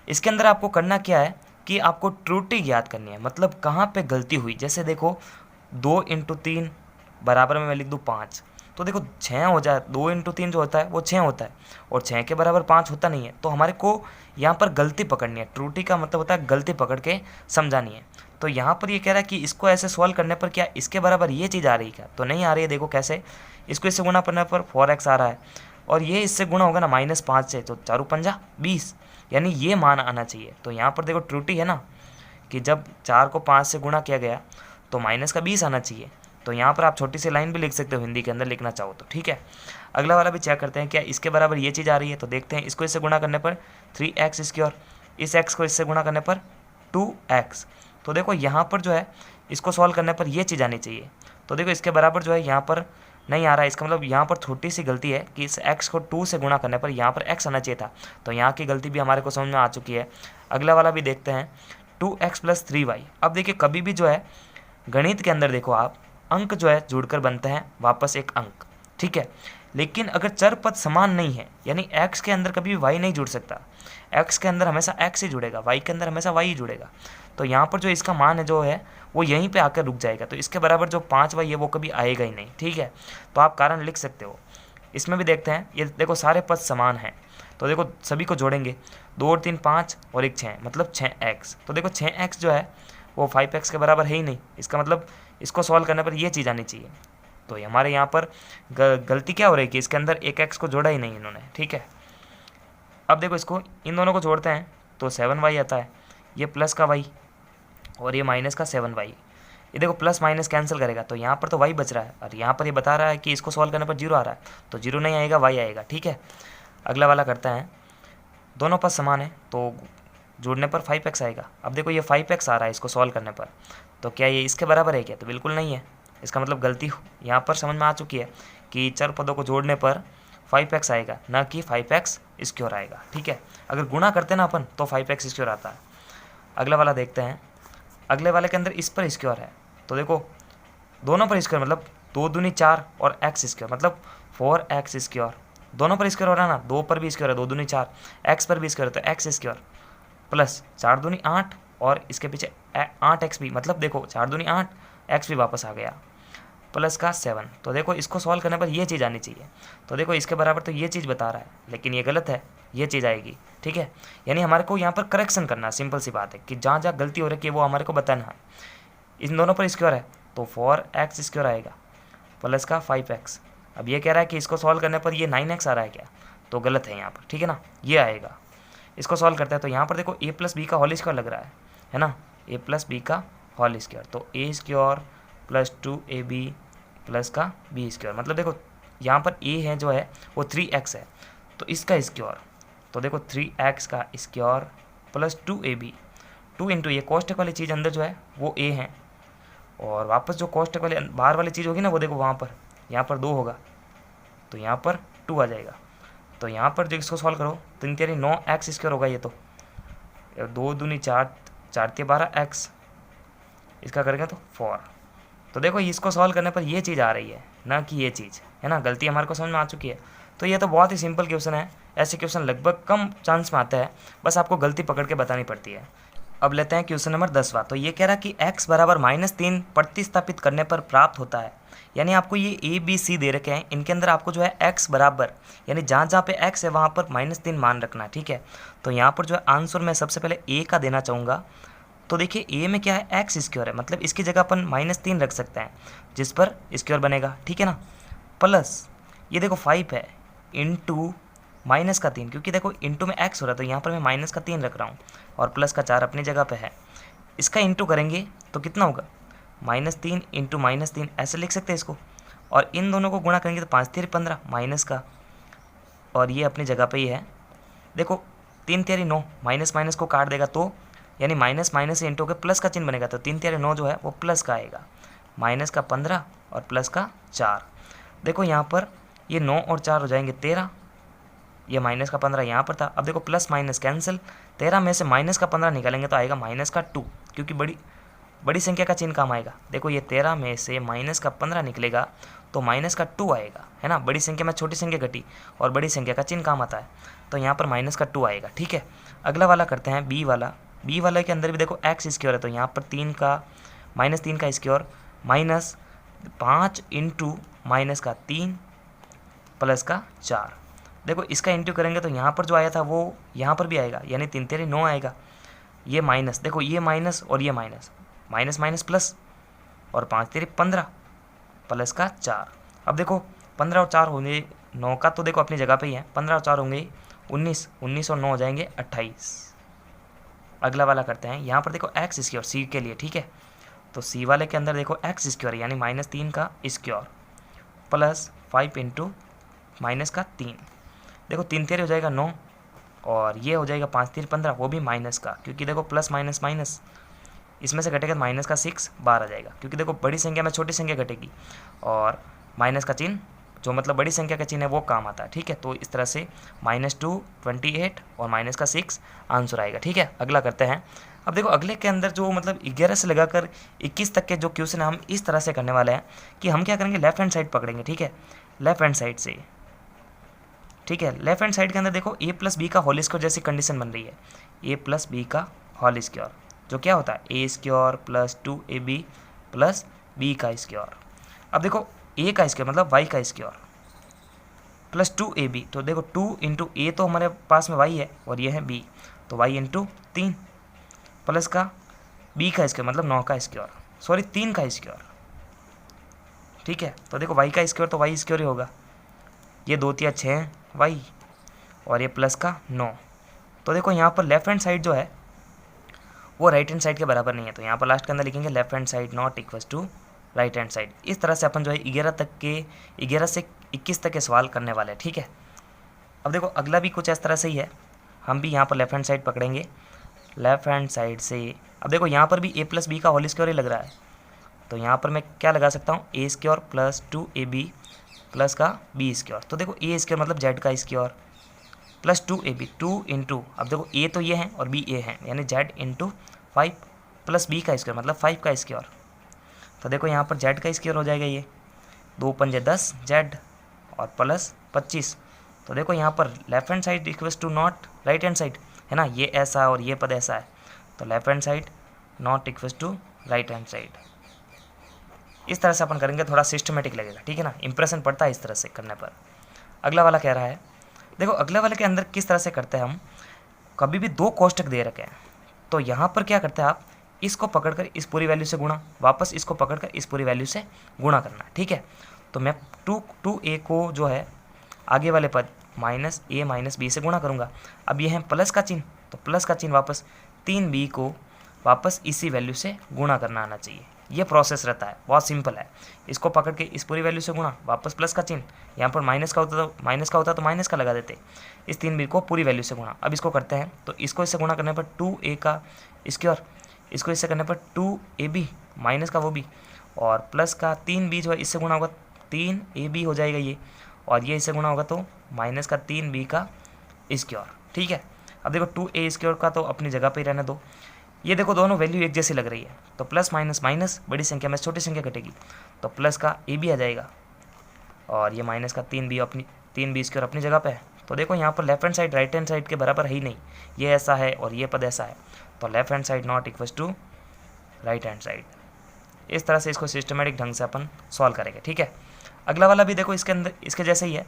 इसके अंदर आपको करना क्या है कि आपको त्रुटि ज्ञात करनी है, मतलब कहाँ पे गलती हुई। जैसे देखो 2 × 3 बराबर में मैं लिख दूँ 5, तो देखो 6 हो जाए, 2 × 3 जो होता है वो 6 होता है, और 6 के बराबर 5 होता नहीं है। तो हमारे को यहाँ पर गलती पकड़नी है, त्रुटि का मतलब होता है गलती पकड़ के समझानी है। तो यहाँ पर ये कह रहा है कि इसको ऐसे सॉल्व करने पर क्या इसके बराबर ये चीज़ आ रही है क्या, तो नहीं आ रही है। देखो कैसे, इसको इससे गुणा करने पर 4x आ रहा है, और ये इससे गुणा होगा ना -5 से, तो 4×5 = 20, यानी ये मान आना चाहिए। तो यहाँ पर देखो त्रुटि है ना कि जब 4 को 5 से गुणा किया गया तो -20 आना चाहिए। तो यहाँ पर आप छोटी सी लाइन भी लिख सकते हो हिंदी के अंदर लिखना चाहो तो, ठीक है। अगला वाला भी चेक करते हैं क्या इसके बराबर ये चीज़ आ रही है। तो देखते हैं, इसको इससे गुणा करने पर 3x², इस x को इससे गुणा करने पर 2x। तो देखो यहाँ पर जो है इसको सॉल्व करने पर ये चीज़ आनी चाहिए। तो देखो इसके बराबर जो है यहाँ पर नहीं आ रहा है, इसका मतलब यहाँ पर छोटी सी गलती है कि इस x को 2 से गुणा करने पर यहाँ पर x आना चाहिए था। तो यहाँ की गलती भी हमारे को समझ में आ चुकी है। अगला वाला भी देखते हैं, 2x + 3y। अब देखिए कभी भी जो है गणित के अंदर देखो आप, अंक जो है जुड़कर बनते हैं वापस एक अंक, ठीक है। लेकिन अगर चर पद समान नहीं है, यानी x के अंदर कभी भी y नहीं जुड़ सकता, x के अंदर हमेशा x ही जुड़ेगा, y के अंदर हमेशा y ही जुड़ेगा। तो यहाँ पर जो इसका मान है जो है वो यहीं पे आकर रुक जाएगा। तो इसके बराबर जो 5y है वो कभी आएगा ही नहीं, ठीक है। तो आप कारण लिख सकते हो। इसमें भी देखते हैं, ये देखो सारे पद समान हैं, तो देखो सभी को जोड़ेंगे, 2 और 3 5 और 1 6, मतलब 6x। तो देखो 6x जो है वो 5x के बराबर है ही नहीं, इसका मतलब इसको सॉल्व करने पर ये चीज़ आनी चाहिए। तो हमारे यहाँ पर गलती क्या हो रही है कि इसके अंदर एक x को जोड़ा ही नहीं इन्होंने, ठीक है। अब देखो इसको इन दोनों को जोड़ते हैं तो 7y आता है, ये प्लस का y और ये माइनस का 7y। ये देखो प्लस माइनस कैंसिल करेगा तो यहाँ पर तो y बच रहा है, और यहाँ पर ये बता रहा है कि इसको सॉल्व करने पर 0 आ रहा है, तो 0 नहीं आएगा, y आएगा, ठीक है। अगला वाला करते हैं, दोनों पद समान है तो जोड़ने पर 5x आएगा। अब देखो ये 5x आ रहा है इसको सॉल्व करने पर, तो क्या ये इसके बराबर है क्या, तो बिल्कुल नहीं है। इसका मतलब गलती यहाँ पर समझ में आ चुकी है कि चर पदों को जोड़ने पर 5x आएगा, ना कि 5x² आएगा, ठीक है। अगर गुणा करते ना अपन तो 5x² आता है। अगला वाला देखते हैं, अगले वाले के अंदर इस पर स्क्वायर है, तो देखो दोनों पर स्क्वायर मतलब 2 दूनी 4 और x² मतलब 4x², दोनों पर स्क्वायर हो रहा है ना, 2 पर भी स्क्वायर है, 2 दूनी 4, x पर भी स्क्वायर है तो x² प्लस 4 दूनी 8 और इसके पीछे 8x भी, मतलब देखो 4 दूनी 8, x भी वापस आ गया, प्लस का 7। तो देखो इसको सॉल्व करने पर ये चीज़ आनी चाहिए। तो देखो इसके बराबर तो ये चीज़ बता रहा है, लेकिन ये गलत है, ये चीज़ आएगी, ठीक है। यानी हमारे को यहाँ पर करेक्शन करना है, सिंपल सी बात है कि जहाँ जहाँ गलती हो रही है वो हमारे को बताना है। इन दोनों पर स्क्वायर है तो 4x² आएगा प्लस का 5x। अब ये कह रहा है कि इसको सॉल्व करने पर ये 9x आ रहा है क्या, तो गलत है यहाँ पर, ठीक है ना, ये आएगा। इसको सॉल्व करते हैं तो यहाँ पर देखो a + b का होल स्क्वायर लग रहा है ना, a + b का होल स्क्वायर, तो a² + 2ab प्लस का b², मतलब देखो यहाँ पर a है जो है वो 3x है तो इसका स्क्वायर, तो देखो 3x का स्क्वायर प्लस 2ab, 2 × ये कोष्टक वाली चीज़ अंदर जो है वो a है, और वापस जो कोष्टक वाले बाहर वाली चीज़ होगी ना वो देखो वहाँ पर, यहाँ पर 2 होगा तो यहाँ पर 2 आ जाएगा। तो यहाँ पर जो इसको सॉल्व करो 3 × 9x² होगा, ये तो 2 दूनी 4, 4 × 12 x, इसका करेंगे तो 4। तो देखो इसको सॉल्व करने पर ये चीज़ आ रही है, ना कि ये चीज़, है ना, गलती हमारे को समझ में आ चुकी है। तो ये तो बहुत ही सिंपल क्वेश्चन है, ऐसे क्वेश्चन लगभग कम चांस में आता है, बस आपको गलती पकड़ के बतानी पड़ती है। अब लेते हैं क्वेश्चन नंबर 10वां। तो ये कह रहा है कि x बराबर -3 प्रतिस्थापित करने पर प्राप्त होता है, यानी आपको ये a b c दे रखे हैं, इनके अंदर आपको जो है x बराबर, यानी जहाँ जहाँ पे x है वहाँ पर -3 मान रखना है, ठीक है। तो यहाँ पर जो है आंसर मैं सबसे पहले a का देना चाहूँगा। तो देखिए a में क्या है, x² है, मतलब इसकी जगह अपन -3 रख सकते हैं जिस पर स्क्वायर बनेगा, ठीक है ना, प्लस ये देखो 5 है इंटू -3, क्योंकि देखो इंटू में x हो रहा है तो यहाँ पर मैं -3 रख रहा हूँ, और प्लस का 4 अपनी जगह पे है। इसका इंटू करेंगे तो कितना होगा, -3 इंटू -3 ऐसे लिख सकते हैं इसको, और इन दोनों को गुणा करेंगे तो 5 × 3 = 15 माइनस का, और ये अपनी जगह पे ही है। देखो 3 × 3 = 9, माइनस माइनस को काट देगा तो यानी माइनस माइनस से इंटू के प्लस का चिन्ह बनेगा, तो 3 × 3 = 9 जो है वो प्लस का आएगा, माइनस का 15 और प्लस का 4। देखो यहाँ पर ये 9 और 4 हो जाएंगे 13, ये माइनस का 15 यहाँ पर था। अब देखो प्लस माइनस कैंसिल, 13 में से माइनस का 15 निकालेंगे तो आएगा माइनस का 2, क्योंकि बड़ी संख्या का चिन्ह काम आएगा। देखो ये 13 में से माइनस का 15 निकलेगा तो माइनस का 2 आएगा, है ना, बड़ी संख्या में छोटी संख्या घटी और बड़ी संख्या का चिन्ह काम आता है। तो यहाँ पर माइनस का 2 आएगा। ठीक है, अगला वाला करते हैं बी वाला। बी वाले के अंदर भी देखो एक्स स्क्योर है, तो यहाँ पर 3 का माइनस 3 का स्क्योर माइनस 5 इंटू माइनस का 3 प्लस का 4। देखो इसका इंटू करेंगे तो यहाँ पर जो आया था वो यहाँ पर भी आएगा, यानी 3 तेरे 9 आएगा। ये माइनस, देखो ये माइनस और ये माइनस, माइनस माइनस प्लस, और 5 तेरे 15 प्लस का 4। अब देखो 15 और 4 होंगे 9 का, तो देखो अपनी जगह पे ही है, 15 और 4 होंगे 19, 19 और 9 हो जाएंगे 28। अगला वाला करते हैं, यहाँ पर देखो एक्स स्क्योर सी के लिए। ठीक है, तो सी वाले के अंदर देखो एक्स स्क्योर यानी माइनस 3 का स्क्योर प्लस 5 इंटू माइनस का 3। देखो 3 तेरे हो जाएगा 9, और ये हो जाएगा 5 तेरे 15, वो भी माइनस का, क्योंकि देखो प्लस माइनस माइनस, इसमें से घटेगा माइनस का 6 12 आ जाएगा, क्योंकि देखो बड़ी संख्या में छोटी संख्या घटेगी और माइनस का चिन्ह जो मतलब बड़ी संख्या का चिन्ह है वो काम आता है। ठीक है, तो इस तरह से -2 28 और माइनस का 6 आंसर आएगा। ठीक है, अगला करते हैं। अब देखो अगले के अंदर जो मतलब 11 से लगाकर 21 तक के जो क्वेश्चन है हम इस तरह से करने वाले हैं कि हम क्या करेंगे, लेफ्ट हैंड साइड पकड़ेंगे। ठीक है, लेफ्ट हैंड साइड से। ठीक है, लेफ्ट हैंड साइड के अंदर देखो a प्लस बी का होल स्क्वायर जैसी कंडीशन बन रही है, a प्लस बी का होल स्क्वायर जो क्या होता है a square plus 2ab plus b का स्क्वायर। अब देखो a का स्क्वायर मतलब y का स्क्वायर प्लस 2ab, तो देखो 2 इंटू ए तो हमारे पास में y है और ये है b, तो y इंटू 3 प्लस का b का स्क्वायर मतलब 9 का स्क्वायर, सॉरी 3 का स्क्वायर। ठीक है, तो देखो y का स्क्वायर तो y स्क्वायर ही होगा, ये 2 तिया 6 y और ये प्लस का 9। तो देखो यहाँ पर लेफ्ट हैंड साइड जो है वो राइट हैंड साइड के बराबर नहीं है, तो यहाँ पर लास्ट के अंदर लिखेंगे left hand side not equals to right hand side. इस तरह से अपन जो है 11 से 21 तक के सवाल करने वाले हैं। ठीक है, अब देखो अगला भी कुछ इस तरह से ही है, हम भी यहाँ पर लेफ्ट हैंड साइड पकड़ेंगे। लेफ्ट हैंड साइड से अब देखो यहाँ पर भी a प्लस बी का होल स्क्वायर ही लग रहा है, तो यहाँ पर मैं क्या लगा सकता हूँ a square plus 2ab plus का b स्क्वायर। तो देखो a स्क्वायर मतलब z का स्क्वायर प्लस 2ab 2 इंटू, अब देखो a तो ये है और b a है, यानी z इंटू 5 प्लस b का स्क्वायर मतलब 5 का स्क्वायर। तो देखो यहाँ पर z का स्क्वायर हो जाएगा, ये 2 पंजे 10 z और प्लस 25। तो देखो यहाँ पर left hand side equals to not right hand side है ना, ये ऐसा और ये पद ऐसा है, तो left hand side not equals to right hand side. इस तरह से अपन करेंगे, थोड़ा सिस्टमेटिक लगेगा। ठीक है ना, इंप्रेशन पड़ता है इस तरह से करने पर। अगला वाला कह रहा है, देखो अगले वाले के अंदर किस तरह से करते हैं हम, कभी भी 2 कोष्टक दे रखे हैं, तो यहाँ पर क्या करते हैं आप, इसको पकड़कर इस पूरी वैल्यू से गुणा, वापस इसको पकड़कर इस पूरी वैल्यू से गुणा करना। ठीक है, तो मैं 2a को जो है आगे वाले पद माइनस a माइनस बी से गुणा करूँगा। अब ये है प्लस का चिन्ह, तो प्लस का चिन्ह वापस 3b को वापस इसी वैल्यू से गुणा करना आना चाहिए। ये प्रोसेस रहता है, बहुत सिंपल है। इसको पकड़ के इस पूरी वैल्यू से गुणा, वापस प्लस का चिन्ह, यहाँ पर माइनस का होता तो माइनस का लगा देते, इस 3b को पूरी वैल्यू से गुणा। अब इसको करते हैं, तो इसको इससे गुणा करने पर 2a का स्क्वायर, इसको इससे करने पर 2ab माइनस का वो भी, और प्लस का 3b जो है इससे गुणा होगा 3ab हो जाएगा ये, और ये इससे गुणा होगा तो माइनस का 3b का स्क्वायर। ठीक है, अब देखो 2a स्क्वायर का तो अपनी जगह पे ही रहने दो। ये देखो दोनों वैल्यू एक जैसी लग रही है, तो प्लस माइनस माइनस बड़ी संख्या में छोटी संख्या घटेगी, तो प्लस का ab आ जाएगा, और ये माइनस का 3b स्क्वायर अपनी जगह पे है। तो देखो यहाँ पर left hand side right hand side के बराबर है ही नहीं, ये ऐसा है और ये पद ऐसा है, तो left hand side not equals to right hand side. इस तरह से इसको सिस्टमेटिक ढंग से अपन सॉल्व करेंगे। ठीक है, अगला वाला भी देखो इसके अंदर इसके जैसे ही है,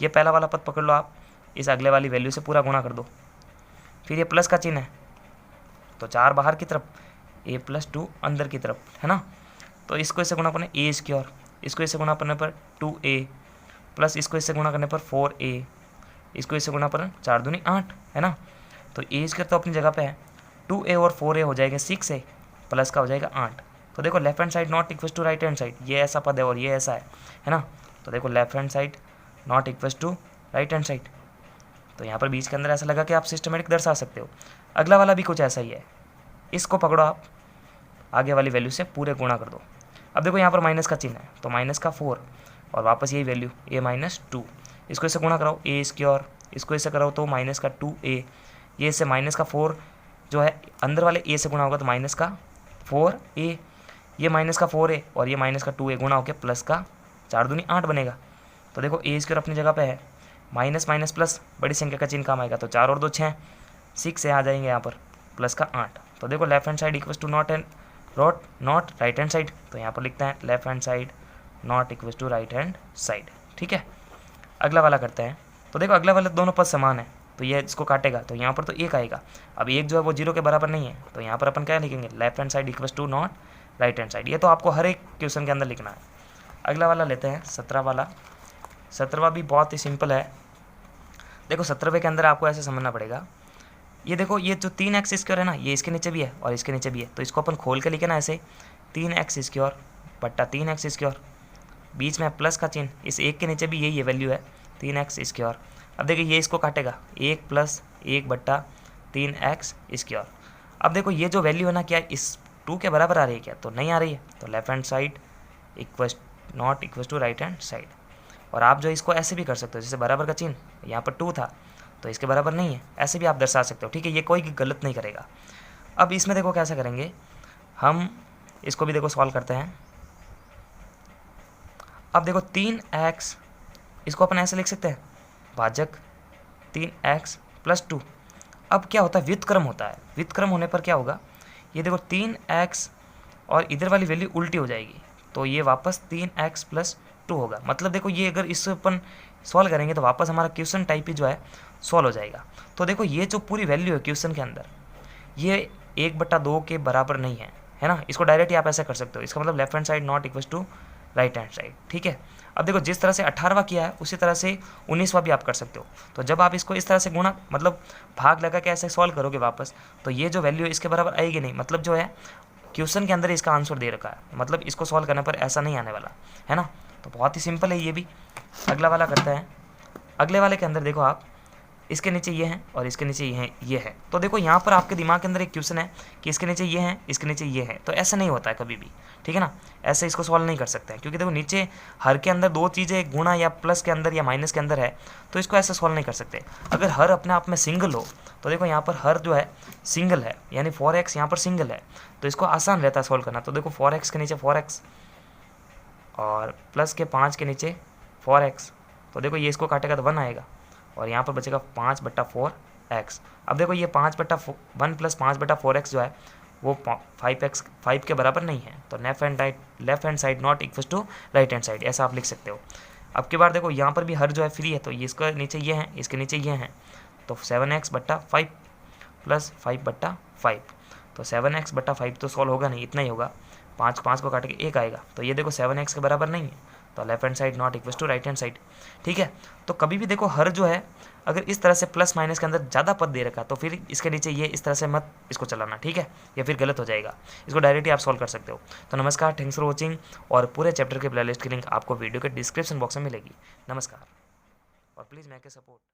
ये पहला वाला पद पकड़ लो आप, इस अगले वाली वैल्यू से पूरा गुणा कर दो, फिर ये प्लस का चिन्ह है, तो 4 बाहर की तरफ a प्लस 2 अंदर की तरफ है ना, तो इसको इससे गुणा करने a स्क्वायर, इसको इससे गुणा करने पर 2a प्लस इसको इससे गुणा करने पर 4a, इसको इससे गुणा पर 4 दूनी 8 है ना, तो a स्क्वायर तो अपनी जगह पे है, 2a और 4a हो जाएगा 6a प्लस का हो जाएगा 8। तो देखो left hand side not equals to right hand side, ये ऐसा पद है और ये ऐसा है ना, तो देखो left hand side not equals to right hand side, तो यहाँ पर बीच के अंदर ऐसा लगा कि आप सिस्टमेटिक दर्शा सकते हो। अगला वाला भी कुछ ऐसा ही है, इसको पकड़ो आप, आगे वाली वैल्यू से पूरे गुणा कर दो। अब देखो यहाँ पर माइनस का चिन्ह है, तो माइनस का 4 और वापस यही वैल्यू a माइनस 2, इसको इससे गुणा कराओ a स्क्वायर, इसको इससे कराओ तो माइनस का 2a, ये इससे माइनस का 4 जो है अंदर वाले a से गुणा होगा तो माइनस का 4a, ये माइनस का 4a और ये माइनस का 2a गुणा होकर प्लस का 4 दूनी 8 बनेगा। तो देखो a स्क्वायर अपनी जगह पे है, माइनस माइनस प्लस, बड़ी संख्या का चिन्ह काम आएगा, तो 4 और 2 6, 6 से आ जाएंगे यहाँ पर प्लस का 8। तो देखो left hand side equals to not right hand side, तो यहाँ पर लिखते हैं left hand side not equals to right hand side. ठीक है, अगला वाला करते हैं। तो देखो अगला वाला दोनों पद समान है, तो ये इसको काटेगा, तो यहाँ पर तो 1 आएगा। अब 1 जो है वो 0 के बराबर नहीं है, तो यहाँ पर अपन क्या लिखेंगे, left hand side equals to not right hand side. ये तो आपको हर एक क्वेश्चन के अंदर लिखना है। अगला वाला लेते हैं 17 वाला। 17वां भी बहुत ही सिंपल है। देखो 17वें के अंदर आपको ऐसे समझना पड़ेगा, ये देखो ये जो 3x स्क्वायर है ना, ये इसके नीचे भी है और इसके नीचे भी है, तो इसको अपन खोल के लिखे ना ऐसे 3x स्क्वायर बट्टा 3x स्क्वायर, बीच में प्लस का चिन्ह, इस 1 के नीचे भी यही है वैल्यू है 3x स्क्वायर। अब देखिए ये इसको काटेगा 1 प्लस 1 बट्टा 3x स्क्वायर। अब देखो ये जो वैल्यू है ना, क्या इस 2 के बराबर आ रही है क्या, तो नहीं आ रही है, तो left hand side equals not equals to right hand side. और आप जो इसको ऐसे भी कर सकते हो, जैसे बराबर का चिन्ह यहाँ पर 2 था तो इसके बराबर नहीं है, ऐसे भी आप दर्शा सकते हो। ठीक है, ये कोई गलत नहीं करेगा। अब इसमें देखो कैसे करेंगे, हम इसको भी देखो सॉल्व करते हैं। अब देखो 3x, इसको अपन ऐसे लिख सकते हैं भाजक 3x प्लस 2। अब क्या होता है, व्युत्क्रम होता है, व्युत्क्रम होने पर क्या होगा, ये देखो 3x और इधर वाली वैल्यू उल्टी हो जाएगी, तो ये वापस 3x प्लस 2 होगा। मतलब देखो ये अगर इससे अपन सॉल्व करेंगे तो वापस हमारा क्वेश्चन टाइप ही जो है सॉल्व हो जाएगा। तो देखो ये जो पूरी वैल्यू है क्वेश्चन के अंदर, ये 1/2 के बराबर नहीं है ना, इसको डायरेक्ट आप ऐसा कर सकते हो। इसका मतलब left hand side not equals to right hand side. ठीक है, अब देखो जिस तरह से 18वां किया है उसी तरह से 19वां भी आप कर सकते हो। तो जब आप इसको इस तरह से गुणा मतलब भाग लगा के ऐसे सॉल्व करोगे वापस, तो ये जो वैल्यू है इसके बराबर आएगी नहीं, मतलब जो है क्वेश्चन के अंदर इसका आंसर दे रखा है, मतलब इसको सॉल्व करने पर ऐसा नहीं आने वाला है ना। तो बहुत ही सिंपल है ये भी। अगला वाला करते हैं। अगले वाले के अंदर देखो आप, इसके नीचे ये हैं और इसके नीचे ये है। तो देखो यहाँ पर आपके दिमाग के अंदर एक क्वेश्चन है कि इसके नीचे ये हैं, इसके नीचे ये है, तो ऐसा नहीं होता है कभी भी। ठीक है ना, ऐसे इसको सॉल्व नहीं कर सकते हैं, क्योंकि देखो नीचे हर के अंदर 2 चीज़ें गुणा या प्लस के अंदर या माइनस के अंदर है, तो इसको ऐसे सॉल्व नहीं कर सकते। अगर हर अपने आप में सिंगल हो, तो देखो यहाँ पर हर जो है सिंगल है, यानी 4x यहाँ पर सिंगल है, तो इसको आसान रहता है सॉल्व करना। तो देखो 4x के नीचे 4x और प्लस के 5 के नीचे 4x, तो देखो ये इसको काटेगा तो 1 आएगा और यहाँ पर बचेगा 5/4x। अब देखो ये 5/1 प्लस 5/4x जो है वो 5 के बराबर नहीं है, तो left hand side not equal to right hand side, ऐसा आप लिख सकते हो। अब की बार देखो यहाँ पर भी हर जो है फ्री है, तो ये इसके नीचे ये हैं, इसके नीचे ये हैं, तो 7x/5 प्लस 5/5, तो 7x/5 तो सॉल्व होगा नहीं, इतना ही होगा, 5 को काट के 1 आएगा, तो ये देखो 7x के बराबर नहीं है, तो left hand side not equal to right hand side. ठीक है, तो कभी भी देखो हर जो है अगर इस तरह से प्लस माइनस के अंदर ज़्यादा पद दे रखा, तो फिर इसके नीचे ये इस तरह से मत इसको चलाना, ठीक है, या फिर गलत हो जाएगा। इसको डायरेक्टली आप सॉल्व कर सकते हो। तो नमस्कार, थैंक्स फॉर वॉचिंग, और पूरे चैप्टर के प्लेलिस्ट की लिंक आपको वीडियो के डिस्क्रिप्शन बॉक्स में मिलेगी। नमस्कार, और प्लीज़ मेक ए सपोर्ट।